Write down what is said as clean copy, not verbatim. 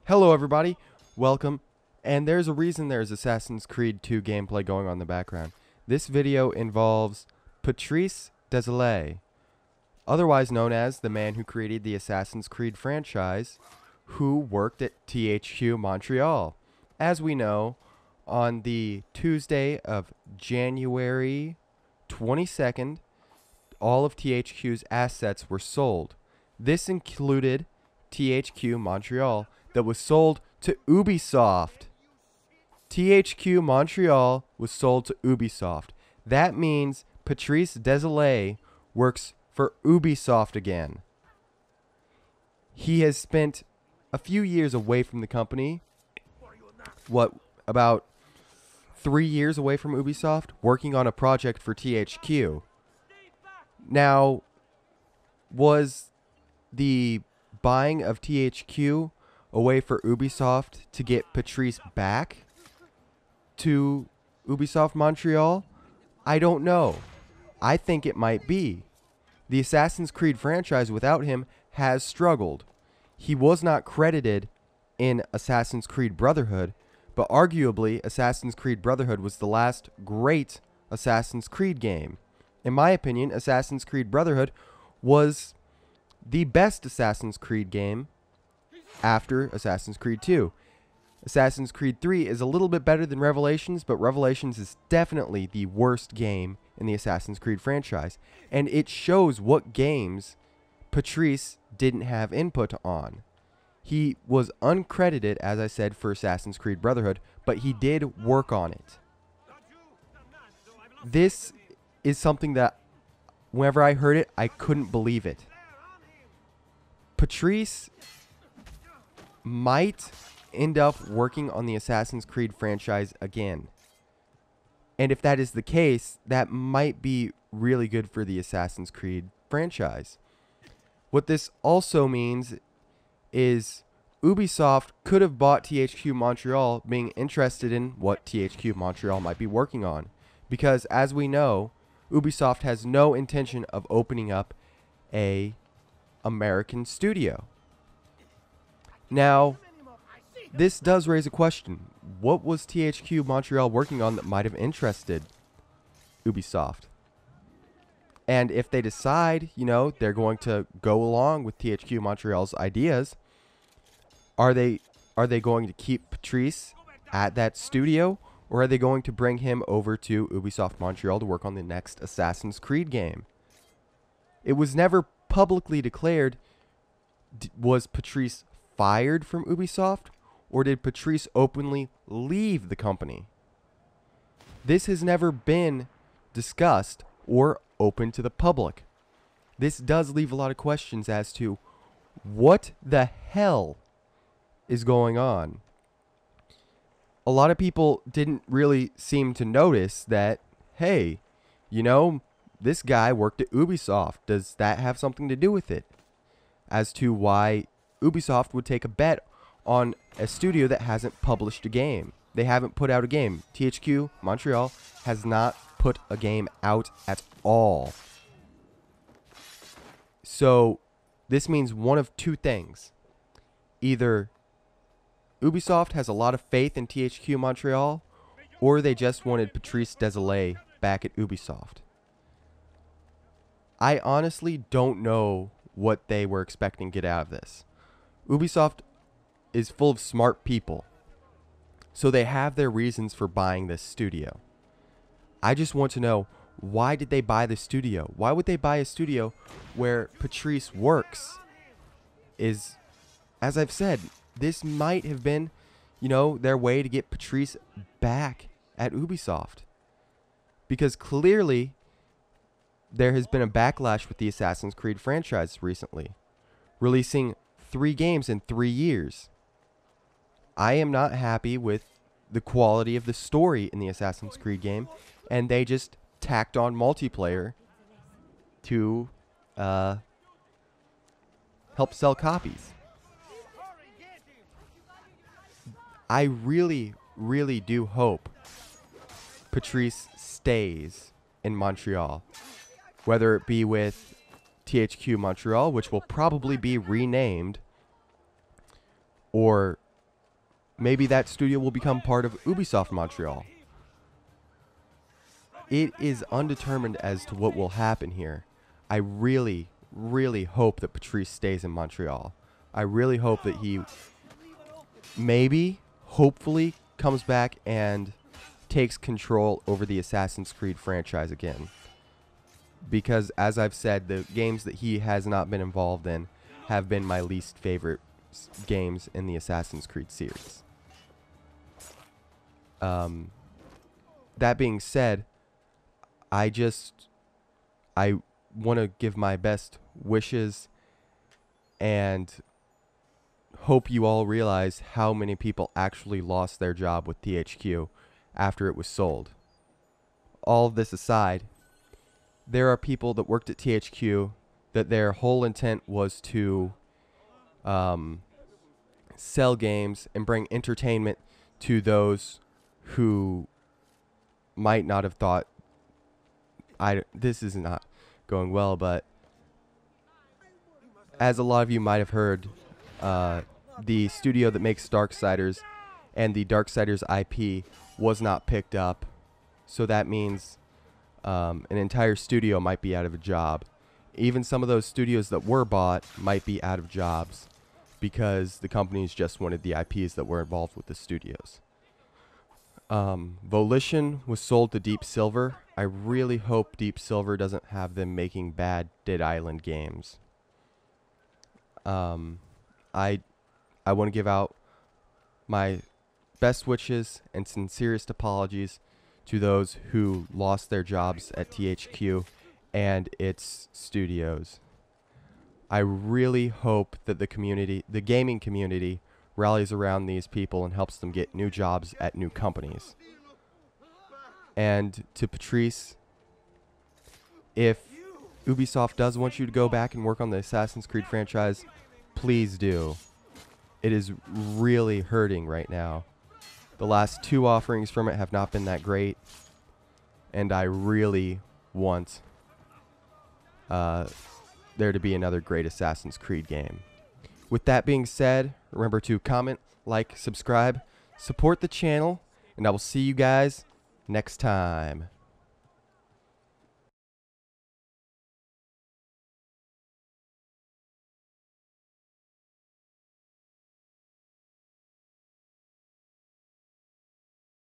Hello everybody, welcome, and there's a reason there's Assassin's Creed 2 gameplay going on in the background. This video involves Patrice Désilets, otherwise known as the man who created the Assassin's Creed franchise, who worked at THQ Montreal. As we know, on the Tuesday of January 22nd, all of THQ's assets were sold. This included THQ Montreal, that was sold to Ubisoft. THQ Montreal was sold to Ubisoft. That means Patrice Désilets works for Ubisoft again. He has spent a few years away from the company. About 3 years away from Ubisoft, working on a project for THQ. Now, was the buying of THQ a way for Ubisoft to get Patrice back to Ubisoft Montreal? I don't know. I think it might be. The Assassin's Creed franchise without him has struggled. He was not credited in Assassin's Creed Brotherhood, but arguably Assassin's Creed Brotherhood was the last great Assassin's Creed game. In my opinion, Assassin's Creed Brotherhood was the best Assassin's Creed game after Assassin's Creed 2. Assassin's Creed 3 is a little bit better than Revelations, but Revelations is definitely the worst game in the Assassin's Creed franchise. And it shows what games Patrice didn't have input on. He was uncredited, as I said, for Assassin's Creed Brotherhood, but he did work on it. This is something that, whenever I heard it, I couldn't believe it. Patrice might end up working on the Assassin's Creed franchise again. And if that is the case, that might be really good for the Assassin's Creed franchise. What this also means is Ubisoft could have bought THQ Montreal, being interested in what THQ Montreal might be working on. Because as we know, Ubisoft has no intention of opening up a American studio. Now, this does raise a question. What was THQ Montreal working on that might have interested Ubisoft? And if they decide, they're going to go along with THQ Montreal's ideas, are they going to keep Patrice at that studio, or are they going to bring him over to Ubisoft Montreal to work on the next Assassin's Creed game? It was never publicly declared. Was Patrice fired from Ubisoft, or did Patrice openly leave the company? This has never been discussed or open to the public. This does leave a lot of questions as to what the hell is going on. A lot of people didn't really seem to notice that, hey, this guy worked at Ubisoft. Does that have something to do with it? As to why Ubisoft would take a bet on a studio that hasn't published a game. They haven't put out a game. THQ Montreal has not put a game out at all. So this means one of two things. Either Ubisoft has a lot of faith in THQ Montreal, or they just wanted Patrice Désilets back at Ubisoft. I honestly don't know what they were expecting to get out of this. Ubisoft is full of smart people, so they have their reasons for buying this studio. I just want to know, why did they buy the studio? Why would they buy a studio where Patrice works? As I've said, this might have been, their way to get Patrice back at Ubisoft. Because clearly, there has been a backlash with the Assassin's Creed franchise recently, releasing 3 games in 3 years. I am not happy with the quality of the story in the Assassin's Creed game, and they just tacked on multiplayer to help sell copies. I really, really do hope Patrice stays in Montreal, whether it be with THQ Montreal, which will probably be renamed, or maybe that studio will become part of Ubisoft Montreal. It is undetermined as to what will happen here. I really, really hope that Patrice stays in Montreal. I really hope that he maybe, hopefully, comes back and takes control over the Assassin's Creed franchise again. Because, as I've said, the games that he has not been involved in have been my least favorite games in the Assassin's Creed series. That being said, I want to give my best wishes and hope you all realize how many people actually lost their job with THQ after it was sold. All of this aside, there are people that worked at THQ that their whole intent was to sell games and bring entertainment to those who might not have thought this is not going well, but as a lot of you might have heard, the studio that makes Darksiders and the Darksiders IP was not picked up, so that means an entire studio might be out of a job. Even some of those studios that were bought might be out of jobs because the companies just wanted the IPs that were involved with the studios. Volition was sold to Deep Silver. I really hope Deep Silver doesn't have them making bad Dead Island games. I want to give out my best wishes and sincerest apologies to those who lost their jobs at THQ and its studios. I really hope that the gaming community, rallies around these people and helps them get new jobs at new companies. And to Patrice, if Ubisoft does want you to go back and work on the Assassin's Creed franchise, please do. It is really hurting right now. The last 2 offerings from it have not been that great, and I really want there to be another great Assassin's Creed game. With that being said, remember to comment, like, subscribe, support the channel, and I will see you guys next time.